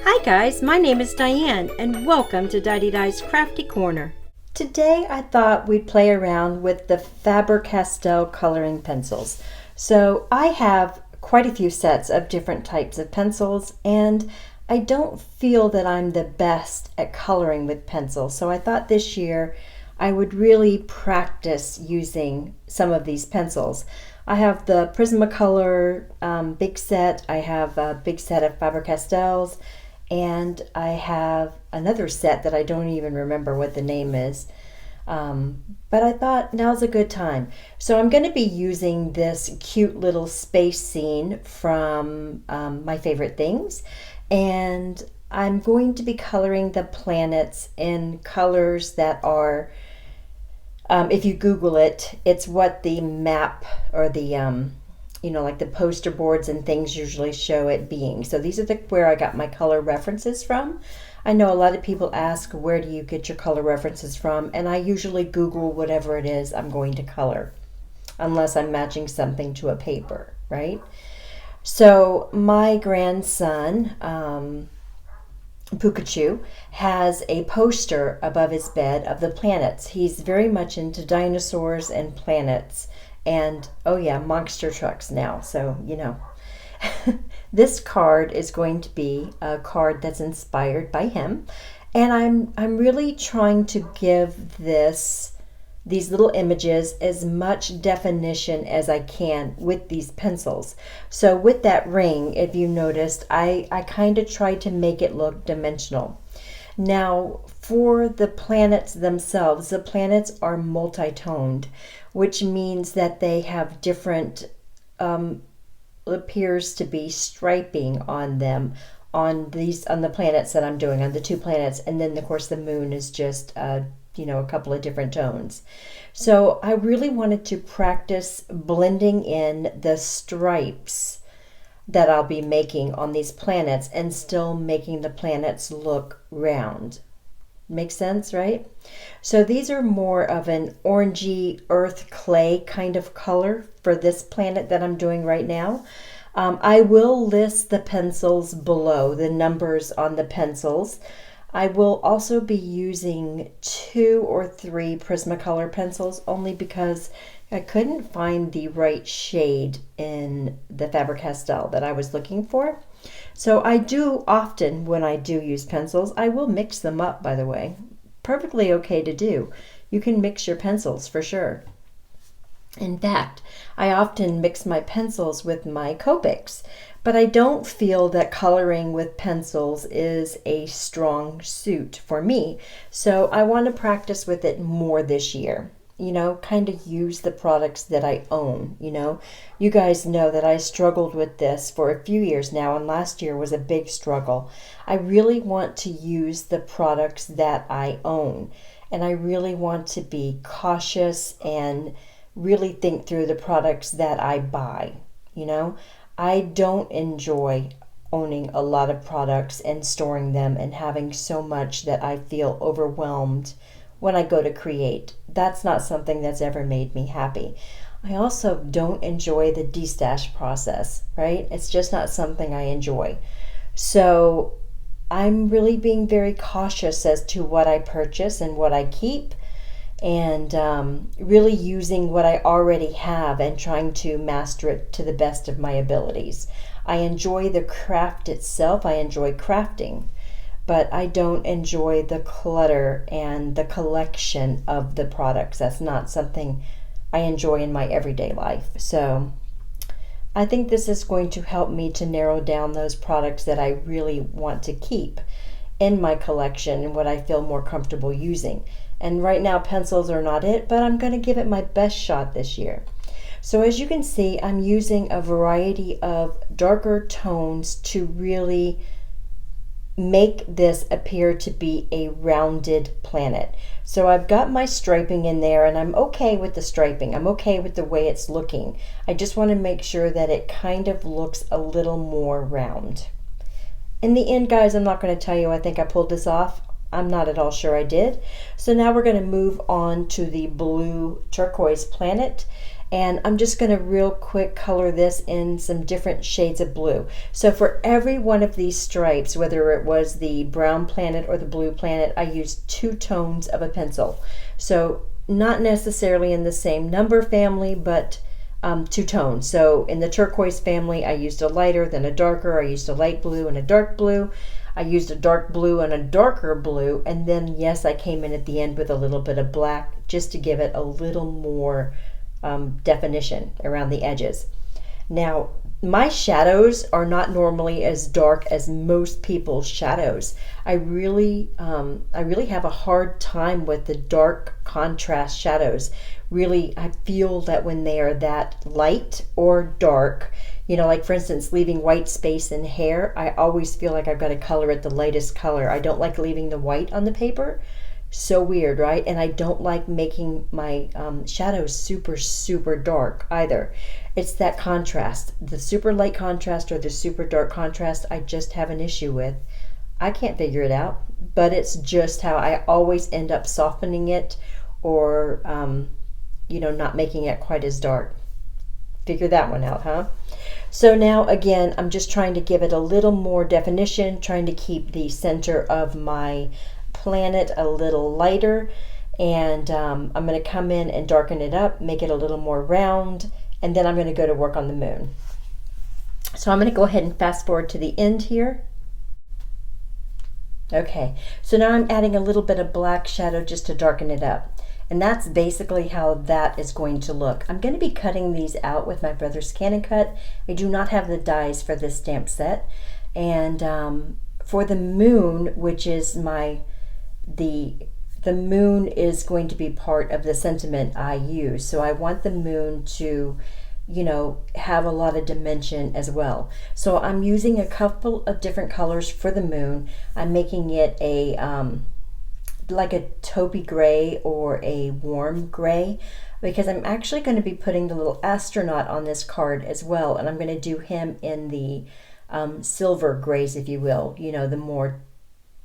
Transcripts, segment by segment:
Hi guys, my name is Diane and welcome to Didedi's Crafty Corner. Today I thought we'd play around with the Faber-Castel coloring pencils. So I have quite a few sets of different types of pencils and I don't feel that I'm the best at coloring with pencils. So I thought this year I would really practice using some of these pencils. I have the Prismacolor big set, I have a big set of Faber-Castels, and I have another set that I don't even remember what the name is. But I thought now's a good time. So I'm going to be using this cute little space scene from My Favorite Things. And I'm going to be coloring the planets in colors that are, if you Google it, it's what the map or the like the poster boards and things usually show it being. So these are where I got my color references from. I know a lot of people ask, where do you get your color references from? And I usually Google whatever it is I'm going to color, unless I'm matching something to a paper, right? So my grandson, Pikachu, has a poster above his bed of the planets. He's very much into dinosaurs and planets. And oh yeah, monster trucks now, so you know. This card is going to be a card that's inspired by him, and I'm really trying to give these little images as much definition as I can with these pencils. So with that ring, if you noticed, I kind of tried to make it look dimensional. Now, for the planets themselves, the planets are multi-toned, which means that they have different, appears to be striping on them, on the planets that I'm doing, on the two planets, and then of course the moon is just, a couple of different tones. So I really wanted to practice blending in the stripes that I'll be making on these planets and still making the planets look round. Makes sense, right? So these are more of an orangey earth clay kind of color for this planet that I'm doing right now. I will list the pencils below, the numbers on the pencils. I will also be using 2 or 3 Prismacolor pencils only because I couldn't find the right shade in the Faber-Castell that I was looking for. So I do often, when I do use pencils, I will mix them up, by the way. Perfectly okay to do. You can mix your pencils for sure. In fact, I often mix my pencils with my Copics, but I don't feel that coloring with pencils is a strong suit for me. So I want to practice with it more this year. Kind of use the products that I own. You guys know that I struggled with this for a few years now, and last year was a big struggle. I really want to use the products that I own, and I really want to be cautious and really think through the products that I buy. I don't enjoy owning a lot of products and storing them and having so much that I feel overwhelmed when I go to create. That's not something that's ever made me happy. I also don't enjoy the destash process, right? It's just not something I enjoy. So I'm really being very cautious as to what I purchase and what I keep, and really using what I already have and trying to master it to the best of my abilities. I enjoy the craft itself. I enjoy crafting, but I don't enjoy the clutter and the collection of the products. That's not something I enjoy in my everyday life. So I think this is going to help me to narrow down those products that I really want to keep in my collection and what I feel more comfortable using. And right now pencils are not it, but I'm going to give it my best shot this year. So as you can see, I'm using a variety of darker tones to really make this appear to be a rounded planet. So I've got my striping in there, and I'm okay with the striping. I'm okay with the way it's looking. I just want to make sure that it kind of looks a little more round. In the end, guys, I'm not going to tell you I think I pulled this off. I'm not at all sure I did. So now we're going to move on to the blue turquoise planet. And I'm just going to real quick color this in some different shades of blue. So for every one of these stripes, whether it was the brown planet or the blue planet, I used 2 tones of a pencil. So not necessarily in the same number family, but 2 tones. So in the turquoise family, I used a lighter, then a darker. I used a light blue and a dark blue. I used a dark blue and a darker blue. And then, yes, I came in at the end with a little bit of black just to give it a little more definition around the edges. Now, my shadows are not normally as dark as most people's shadows. I really have a hard time with the dark contrast shadows. Really, I feel that when they are that light or dark, you know, like for instance, leaving white space in hair, I always feel like I've got to color it the lightest color. I don't like leaving the white on the paper. So weird, right? And I don't like making my shadows super dark either. It's that contrast, the super light contrast or the super dark contrast, I just have an issue with. I can't figure it out, but it's just how I always end up softening it or, you know, not making it quite as dark. Figure that one out, huh? So now again, I'm just trying to give it a little more definition, trying to keep the center of my planet a little lighter, and I'm going to come in and darken it up, make it a little more round, and then I'm going to go to work on the moon. So I'm going to go ahead and fast forward to the end here. Okay, so now I'm adding a little bit of black shadow just to darken it up, and that's basically how that is going to look. I'm going to be cutting these out with my brother's Can & Cut. I do not have the dies for this stamp set, and for the moon, which is the moon is going to be part of the sentiment I use. So I want the moon to, you know, have a lot of dimension as well. So I'm using a couple of different colors for the moon. I'm making it a like a taupey gray or a warm gray, because I'm actually going to be putting the little astronaut on this card as well, and I'm going to do him in the silver grays, if you will, you know, the more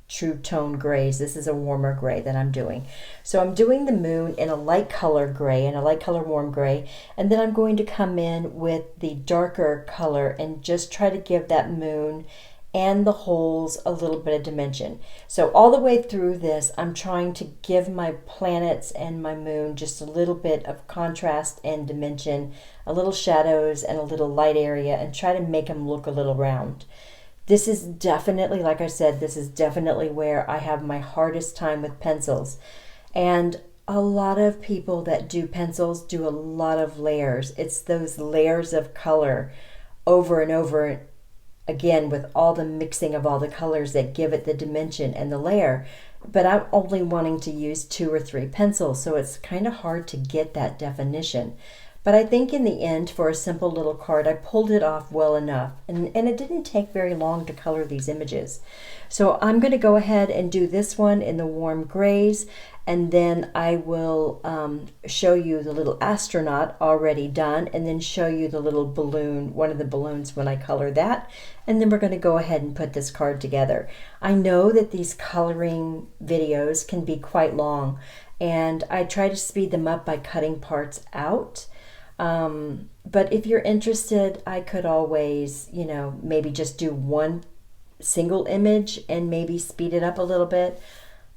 true tone grays. This is a warmer gray that I'm doing. So I'm doing the moon in a light color gray and a light color warm gray, and then I'm going to come in with the darker color and just try to give that moon and the holes a little bit of dimension. So all the way through this, I'm trying to give my planets and my moon just a little bit of contrast and dimension, a little shadows and a little light area, and try to make them look a little round. This is definitely, like I said, this is definitely where I have my hardest time with pencils. And a lot of people that do pencils do a lot of layers. It's those layers of color over and over again with all the mixing of all the colors that give it the dimension and the layer. But I'm only wanting to use 2 or 3 pencils, so it's kind of hard to get that definition. But I think in the end, for a simple little card, I pulled it off well enough. And it didn't take very long to color these images. So I'm going to go ahead and do this one in the warm grays. And then I will show you the little astronaut already done. And then show you the little balloon, one of the balloons when I color that. And then we're going to go ahead and put this card together. I know that these coloring videos can be quite long. And I try to speed them up by cutting parts out. But if you're interested, I could always, you know, maybe just do one single image and maybe speed it up a little bit.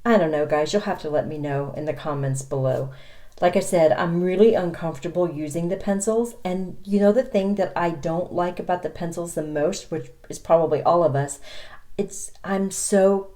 I don't know, guys. You'll have to let me know in the comments below. Like I said, I'm really uncomfortable using the pencils. And you know the thing that I don't like about the pencils the most, which is probably all of us, it's so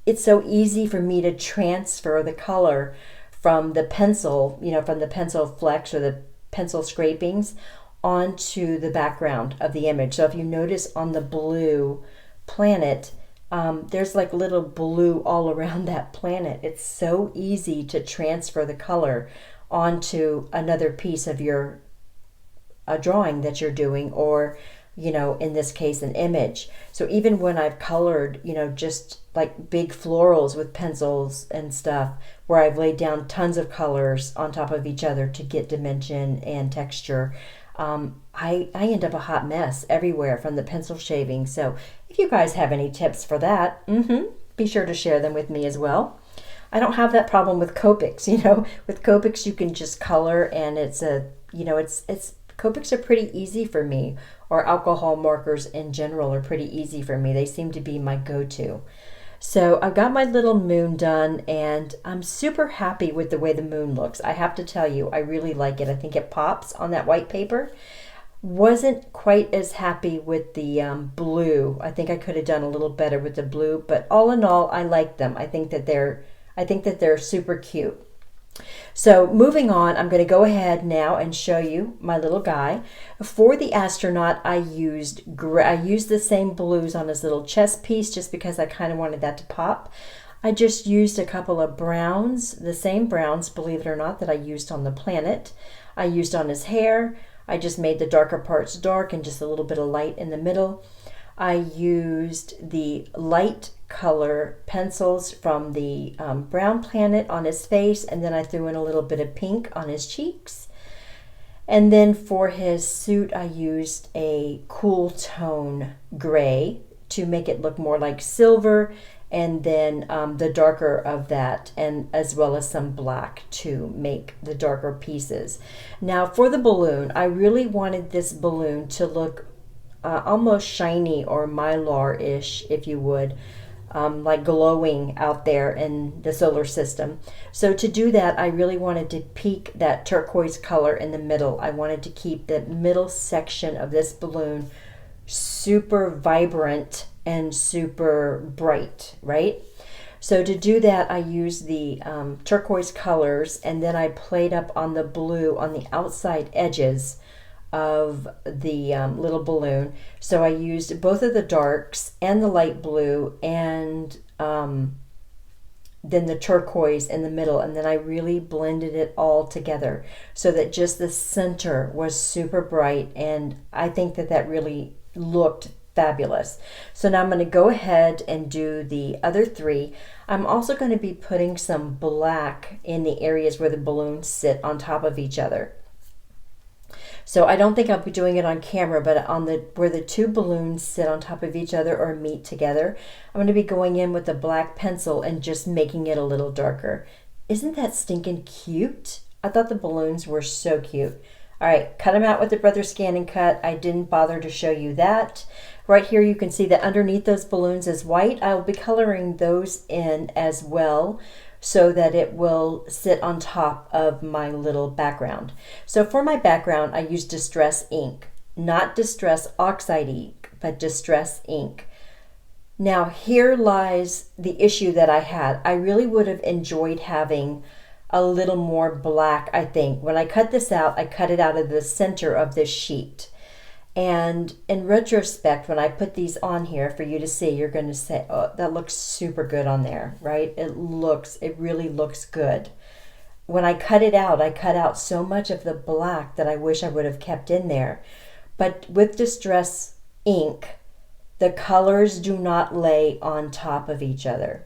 easy for me to transfer the color from the pencil, you know, from the pencil flecks or the pencil scrapings onto the background of the image. So if you notice on the blue planet, there's like little blue all around that planet. It's so easy to transfer the color onto another piece of your drawing that you're doing, or, you know, in this case, an image. So even when I've colored, you know, just like big florals with pencils and stuff, where I've laid down tons of colors on top of each other to get dimension and texture, I end up a hot mess everywhere from the pencil shaving. So if you guys have any tips for that, be sure to share them with me as well. I don't have that problem with Copics. You know, with Copics you can just color, and it's a, you know, it's Copics are pretty easy for me, or alcohol markers in general are pretty easy for me. They seem to be my go-to. So I've got my little moon done, and I'm super happy with the way the moon looks. I have to tell you, I really like it. I think it pops on that white paper. Wasn't quite as happy with the blue. I think I could have done a little better with the blue, but all in all, I like them. I think that they're super cute. So moving on, I'm going to go ahead now and show you my little guy. For the astronaut, I used the same blues on his little chest piece just because I kind of wanted that to pop. I just used a couple of browns, the same browns, believe it or not, that I used on the planet. I used on his hair. I just made the darker parts dark and just a little bit of light in the middle. I used the light color pencils from the brown planet on his face, and then I threw in a little bit of pink on his cheeks. And then for his suit, I used a cool tone gray to make it look more like silver, and then the darker of that, and as well as some black to make the darker pieces. Now for the balloon, I really wanted this balloon to look almost shiny or mylar-ish, if you would, like glowing out there in the solar system. So to do that, I really wanted to peak that turquoise color in the middle. I wanted to keep the middle section of this balloon super vibrant and super bright, right? So to do that, I used the turquoise colors, and then I played up on the blue on the outside edges of the little balloon. So I used both of the darks and the light blue, and then the turquoise in the middle, and then I really blended it all together so that just the center was super bright, and I think that that really looked fabulous. So now I'm going to go ahead and do the other three. I'm also going to be putting some black in the areas where the balloons sit on top of each other. So I don't think I'll be doing it on camera, but on the where the two balloons sit on top of each other or meet together, I'm going to be going in with a black pencil and just making it a little darker. Isn't that stinking cute? I thought the balloons were so cute. All right, cut them out with the Brother Scan and Cut. I didn't bother to show you that. Right here you can see that underneath those balloons is white. I will be coloring those in as well, so that it will sit on top of my little background. So for my background, I use Distress ink, not Distress Oxide ink, but Distress ink. Now here lies the issue that I had. I really would have enjoyed having a little more black, I think. When I cut this out, I cut it out of the center of this sheet. And in retrospect, when I put these on here for you to see, you're going to say, oh, that looks super good on there, right? It really looks good. When I cut it out, I cut out so much of the black that I wish I would have kept in there. But with Distress ink, the colors do not lay on top of each other.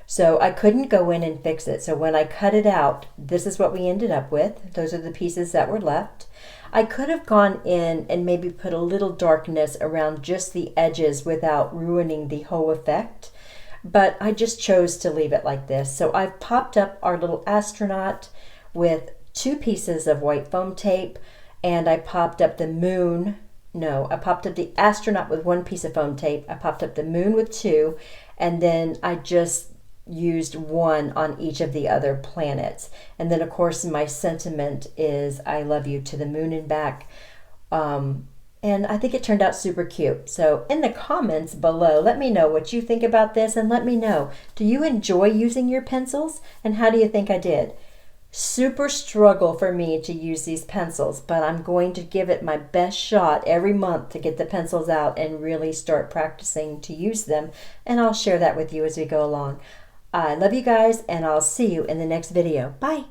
So I couldn't go in and fix it. So when I cut it out, this is what we ended up with. Those are the pieces that were left. I could have gone in and maybe put a little darkness around just the edges without ruining the whole effect, but I just chose to leave it like this. So I've popped up our little astronaut with 2 pieces of white foam tape, and I popped up the moon. No, I popped up the astronaut with 1 piece of foam tape. I popped up the moon with 2, and then I just used 1 on each of the other planets. And then of course my sentiment is I love you to the moon and back. And I think it turned out super cute. So in the comments below, let me know what you think about this, and let me know, do you enjoy using your pencils, and how do you think I did? Super struggle for me to use these pencils, but I'm going to give it my best shot every month to get the pencils out and really start practicing to use them, and I'll share that with you as we go along. I love you guys, and I'll see you in the next video. Bye.